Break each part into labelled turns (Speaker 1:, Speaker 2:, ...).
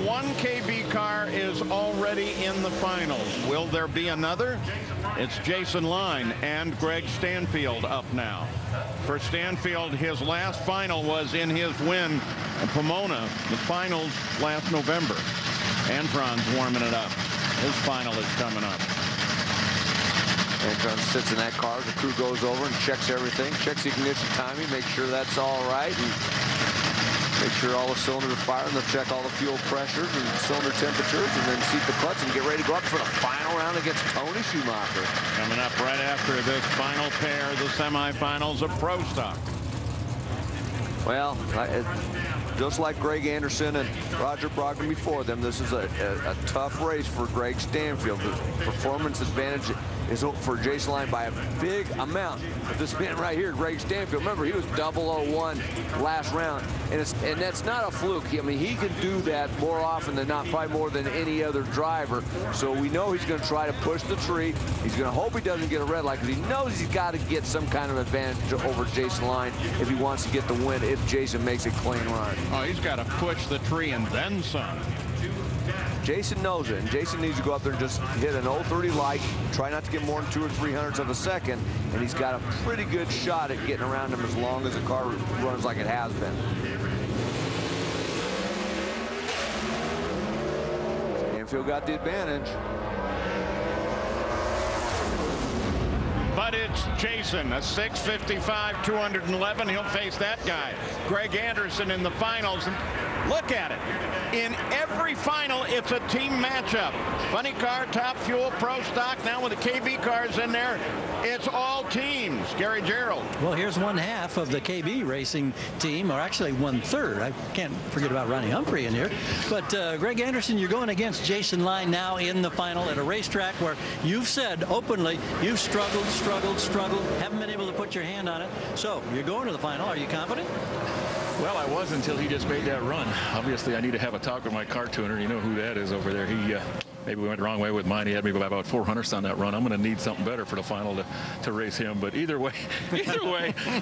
Speaker 1: one KB car is already in the finals. Will there be another? It's Jason Line and Greg Stanfield up now. For Stanfield, his last final was in his win in Pomona, the finals last November. Antron's warming it up. His final is coming up.
Speaker 2: Antron sits in that car. The crew goes over and checks everything, checks the ignition timing, make sure that's all right, and make sure all the cylinders are firing. They'll check all the fuel pressures and cylinder temperatures, and then seat the clutch and get ready to go up for the final round against Tony Schumacher.
Speaker 1: Coming up right after this final pair, the semifinals of Pro Stock.
Speaker 2: Well, just like Greg Anderson and Roger Brogdon before them, this is a tough race for Greg Stanfield. The performance advantage is for Jason Line by a big amount. But this man right here, Greg Stanfield, remember, he was 001 last round, and that's not a fluke. I mean, he can do that more often than not, probably more than any other driver. So we know he's going to try to push the tree. He's going to hope he doesn't get a red light, because he knows he's got to get some kind of advantage over Jason Line if he wants to get the win, if Jason makes a clean run.
Speaker 1: Oh, he's got to push the tree and then some.
Speaker 2: Jason knows it, and Jason needs to go up there and just hit an 030 light, try not to get more than 2 or 3 hundredths of a second, and he's got a pretty good shot at getting around him as long as the car runs like it has been. Stanfield got the advantage.
Speaker 1: But it's Jason, a 655, 211. He'll face that guy, Greg Anderson, in the finals. And look at it. In every final, it's a team matchup. Funny car, top fuel, pro stock. Now with the KB cars in there, it's all teams. Gary Gerald.
Speaker 3: Well, here's one half of the KB racing team, or actually 1/3. I can't forget about Ronnie Humphrey in here. But Greg Anderson, you're going against Jason Line now in the final at a racetrack where you've said openly you've struggled, haven't been able to put your hand on it. So you're going to the final. Are you confident?
Speaker 4: Well, I was until he just made that run. Obviously, I need to have a talk with my car tuner. You know who that is over there. He maybe went the wrong way with mine. He had me by about 400ths on that run. I'm going to need something better for the final to race him. But either way,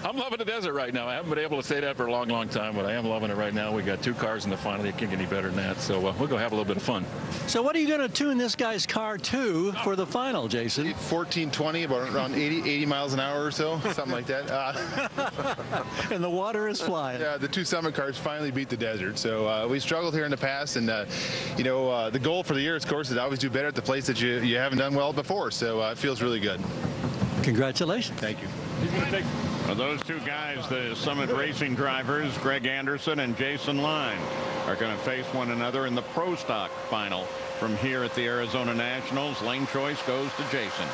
Speaker 4: I'm loving the desert right now. I haven't been able to say that for a long, long time, but I am loving it right now. We got 2 cars in the final. You can't get any better than that. So we'll go have a little bit of fun.
Speaker 3: So what are you going to tune this guy's car to for the final, Jason?
Speaker 5: 1420, about around 80 miles an hour or so, something like that.
Speaker 3: And the water is flying.
Speaker 5: Yeah, the 2 summit cars finally beat the desert. So we struggled here in the past, and you know, the goal for the year, of course, is to always do better at the place that you haven't done well before. So it feels really good.
Speaker 3: Congratulations.
Speaker 5: Thank you.
Speaker 1: Well, those 2 guys, the Summit Racing drivers, Greg Anderson and Jason Line, are going to face one another in the Pro Stock final from here at the Arizona Nationals. Lane choice goes to Jason.